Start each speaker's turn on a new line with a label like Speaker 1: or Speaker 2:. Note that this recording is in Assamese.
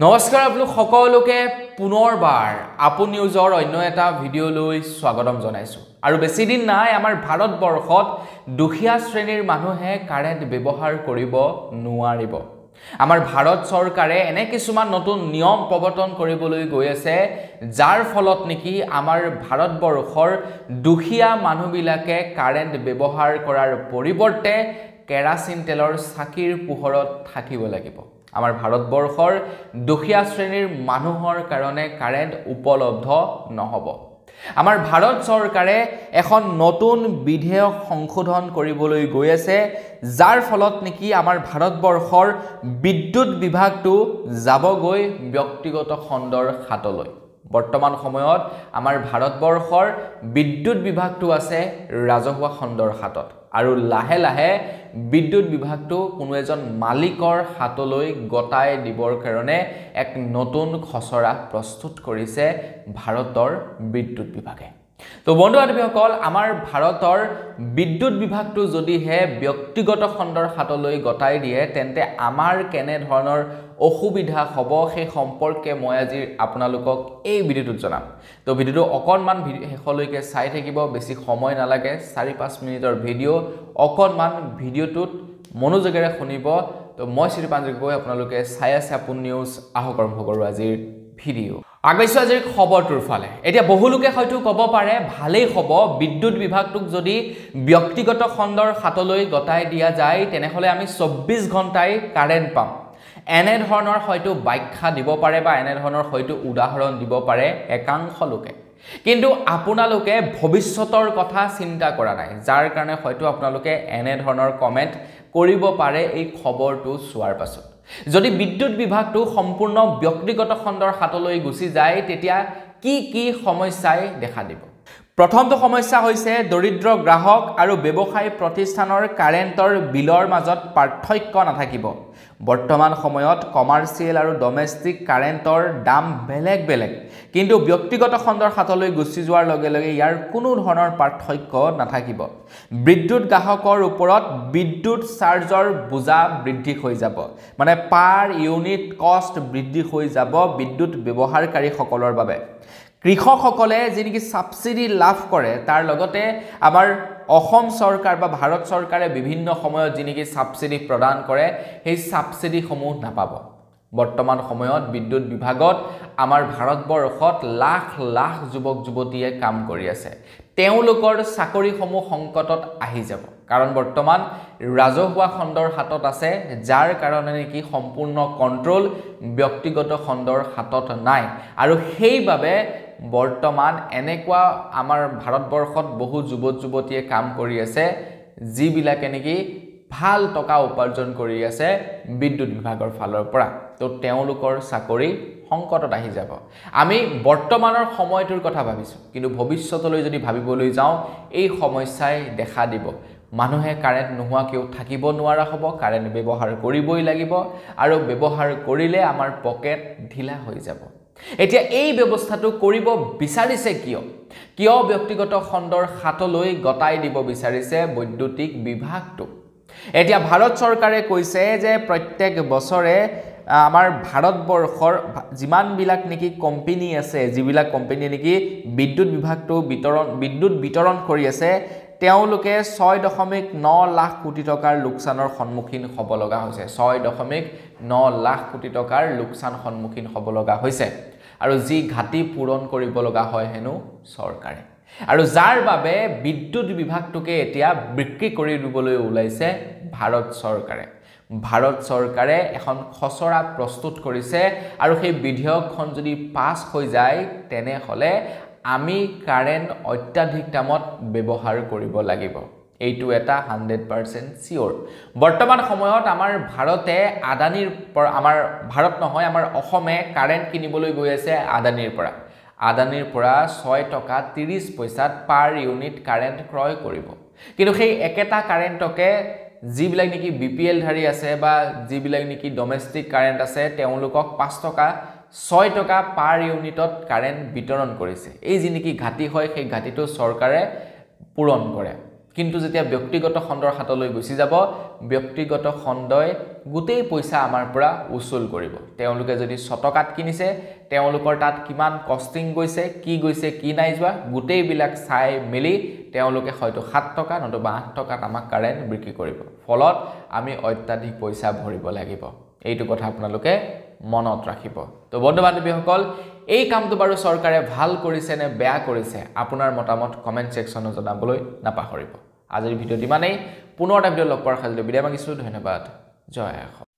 Speaker 1: নমস্কাৰ আপোনালোক সকলোকে পুনৰবাৰ আপু নিউজৰ অন্য এটা ভিডিঅ লৈ স্বাগতম জনাইছো আৰু বেছি দিন নাই আমাৰ ভাৰতবৰ্ষত দুখীয়া শ্ৰেণীৰ মানুহে কাৰেন্ট ব্যৱহাৰ কৰিব নোৱাৰিব আমাৰ ভাৰত চৰকাৰে এনে কিছুমান নতুন নিয়ম প্ৰৱৰ্তন কৰিবলৈ গৈ আছে যাৰ ফলত নেকি আমাৰ ভাৰতবৰ্ষৰ দুখীয়া মানুহবিলাকে কাৰেন্ট ব্যৱহাৰ কৰাৰ পৰিৱৰ্তে কেৰাচিন তেলৰ চাকিৰ পোহৰত থাকিব লাগিব আমাৰ ভাৰতবৰ্ষৰ দুখীয়া শ্ৰেণীৰ মানুহৰ কাৰণে কাৰেন্ট উপলব্ধ নহব আমাৰ ভাৰত চৰকাৰে এখন নতুন বিধেয়ক সংশোধন কৰিবলৈ গৈ আছে যাৰ ফলত নেকি আমাৰ ভাৰতবৰ্ষৰ বিদ্যুৎ বিভাগটো যাবগৈ ব্যক্তিগত খণ্ডৰ হাতলৈ বৰ্তমান সময়ত আমাৰ ভাৰতবৰ্ষৰ বিদ্যুৎ বিভাগটো আছে ৰাজহুৱা খণ্ডৰ হাতত আৰু লাহে লাহে বিদ্যুৎ বিভাগটো কোনো এজন মালিকৰ হাতলৈ গটাই দিবৰ কাৰণে এক নতুন খচৰা প্ৰস্তুত কৰিছে ভাৰতৰ বিদ্যুৎ বিভাগে তো বন্ধুসকল আমাৰ ভাৰতৰ বিদ্যুৎ বিভাগটো যদিহে ব্যক্তিগত খণ্ডৰ হাতলৈ গটাই দিয়ে তেন্তে আমাৰ কেনে ধৰণৰ অসুবিধা হ'ব সেই সম্পৰ্কে মই আজি আপোনালোকক এই ভিডিঅ'টোত জনাম তো ভিডিঅ'টো অকনমান শেষলৈকে চাই থাকিব বেছি সময় নালাগে 4-5 মিনিটৰ ভিডিঅ' অকনমান ভিডিঅ'টোত মনোযোগেৰে শুনিব তো মই শ্ৰীপাঞ্জে কৈ আপোনালোকে চাই আছে আপু নিউজ আহক আৰম্ভ কৰো আজিৰ ভিডিঅ' আগবাইছো আজিৰ খবৰটোৰ ফালে এতিয়া বহুলোকে হয়তো ক'ব পাৰে ভালেই হ'ব বিদ্যুৎ বিভাগটোক যদি ব্যক্তিগত খণ্ডৰ হাতলৈ গটাই দিয়া যায় তেনেহলে আমি 24 ঘণ্টাই কাৰেন্ট পাম এনে ধৰণৰ হয়তো ব্যাখ্যা দিব পাৰে বা এনে ধৰণৰ হয়তো উদাহৰণ দিব পাৰে একাংশ লোকে কিন্তু আপোনালোকে ভৱিষ্যতৰ কথা চিন্তা কৰা নাই যাৰ কাৰণে হয়তো আপোনালোকে এনে ধৰণৰ কমেন্ট কৰিব পাৰে এই খবৰটো চোৱাৰ পাছত যদি বিদ্যুৎ বিভাগটো সম্পূৰ্ণ ব্যক্তিগত খণ্ডৰ হাতলৈ গুচি যায় তেতিয়া কি সমস্যাই দেখা দিব প্ৰথমটো সমস্যা হৈছে দৰিদ্ৰ গ্ৰাহক আৰু ব্যৱসায়ী প্ৰতিষ্ঠানৰ কাৰেন্টৰ বিলৰ মাজত পাৰ্থক্য নাথাকিব বৰ্তমান সময়ত কমাৰ্চিয়েল আৰু ডমেষ্টিক কাৰেন্টৰ দাম বেলেগ কিন্তু ব্যক্তিগত খণ্ডৰ হাতলৈ গুচি যোৱাৰ লগে লগে ইয়াৰ কোনো ধৰণৰ পাৰ্থক্য নাথাকিব বিদ্যুৎ গ্ৰাহকৰ ওপৰত বিদ্যুৎ চাৰ্জৰ বুজা বৃদ্ধি হৈ যাব মানে পাৰ ইউনিট কষ্ট বৃদ্ধি হৈ যাব বিদ্যুৎ ব্যৱহাৰকাৰী সকলৰ বাবে কৃষকসকলে যিনিকি সাবসিডি লাভ কৰে তাৰ লগতে আমাৰ অসম চৰকাৰ বা ভাৰত চৰকাৰে বিভিন্ন সময়ত যিনিকি সাবসিডি প্ৰদান কৰে সেই সাবসিডি সমূহ নাপাব বৰ্তমান সময়ত বিদ্যুৎ বিভাগত আমাৰ ভাৰতবৰ্ষত লাখ লাখ যুৱক যুৱতীয়ে কাম কৰি আছে তেওঁলোকৰ চাকৰি সমূহ সংকটত আহি যাব কাৰণ বৰ্তমান ৰাজহুৱা খণ্ডৰ হাতত আছে যাৰ কাৰণে নেকি সম্পূৰ্ণ কন্ট্ৰোল ব্যক্তিগত খণ্ডৰ হাতত নাই আৰু সেইভাবে বৰ্তমান এনেকুৱা আমাৰ ভাৰতবৰ্ষত বহু যুৱক যুৱতীয়ে কাম কৰি আছে যিবিলাকে নেকি ভাল টকা উপাৰ্জন কৰি আছে বিদ্যুৎ বিভাগৰ ফালৰ পৰা তো তেওঁলোকৰ চাকৰি সংকটত আহি যাব আমি বৰ্তমানৰ সময়টোৰ কথা ভাবিছো কিন্তু ভৱিষ্যতলৈ যদি ভাবিবলৈ যাওঁ এই সমস্যাই দেখা দিব মানুহে কাৰেন্ট নোহোৱাকেও থাকিব নোৱাৰা হ'ব কাৰেন্ট ব্যৱহাৰ কৰিবই লাগিব আৰু ব্যৱহাৰ কৰিলে আমাৰ পকেট ঢিলা হৈ যাব এতিয়া এই ব্যৱস্থাটো কৰিব বিচাৰিছে কিয় ব্যক্তিগত খণ্ডৰ হাতলৈ গটাই দিব বিচাৰিছে বৈদ্যুতিক বিভাগটো এতিয়া ভাৰত চৰকাৰে কৈছে যে প্ৰত্যেক বছৰে আমাৰ ভাৰতবৰ্ষৰ যিমান বিলাক নেকি কোম্পানী আছে যিবিলাক কোম্পানী নেকি বিদ্যুৎ বিভাগটো বিদ্যুৎ বিতৰণ কৰি আছে তেওঁলোকে 6.9 লাখ কোটি টকাৰ লোকচানৰ সন্মুখীন হ'ব লগা হৈছে 6.9 লাখ কোটি টকাৰ লোকচান সন্মুখীন হ'ব লগা হৈছে আৰু যি ঘাটি পূৰণ কৰিব লগা হয় হেনো চৰকাৰে আৰু যাৰ বাবে বিদ্যুৎ বিভাগটোকে এতিয়া বিক্ৰী কৰি দিবলৈ ওলাইছে ভাৰত চৰকাৰে এখন খচৰা প্ৰস্তুত কৰিছে আৰু সেই বিধেয়কখন যদি পাছ হৈ যায় তেনেহলে আমি কাৰেন্ট অত্যাধিক দামত ব্যৱহাৰ কৰিব লাগিব এইটো এটা 100% সিওৰ বৰ্তমান সময়ত আমাৰ ভাৰতে আদানীৰ আমাৰ ভাৰত নহয় আমাৰ অসমে কাৰেন্ট কিনিবলৈ গৈ আছে আদানীৰ পৰা 6 টকা 30 পইচাত পাৰ ইউনিট কাৰেন্ট ক্ৰয় কৰিব কিন্তু সেই একেটা কাৰেন্টকে যিবিলাক নেকি বিপিএল ধাৰী আছে বা যিবিলাক নেকি ডমেষ্টিক কাৰেন্ট আছে তেওঁলোকক 5 টকা 6 টকা পাৰ ইউনিটত কাৰেন্ট বিতৰণ কৰিছে এই যিনিকি ঘাটি হয় সেই ঘাটিটো চৰকাৰে পূৰণ কৰে কিন্তু যেতিয়া ব্যক্তিগত খণ্ডৰ হাতলৈ গুচি যাব ব্যক্তিগত খণ্ডই গোটেই পইচা আমাৰ পৰা উসুল কৰিব তেওঁলোকে যদি শতকাত কিনিছে তেওঁলোকৰ তাত কিমান কষ্টিং গৈছে কি নাই যোৱা গোটেই বিলাক চাই মিলি তেওঁলোকে হয়তো 7 টকা নতুবা 8 টকাত আমাক কাৰেণ্ট বিক্ৰী কৰিব ফলত আমি অত্যাধিক পইচা ভৰিব লাগিব এইটো কথা আপোনালোকে মনত ৰাখিব তো বন্ধু বান্ধৱীসকল এই কামটো বাৰু চৰকাৰে ভাল কৰিছে নে বেয়া কৰিছে আপোনাৰ মতামত কমেন্ট সেকশনত জনাবলৈ নাপাহৰিব আজিৰ ভিডিঅ'টো ইমানেই পুনৰ এটা ভিডিঅ' লগ পোৱাৰ খালি বিদায় মাগিছো ধন্যবাদ জয় অসম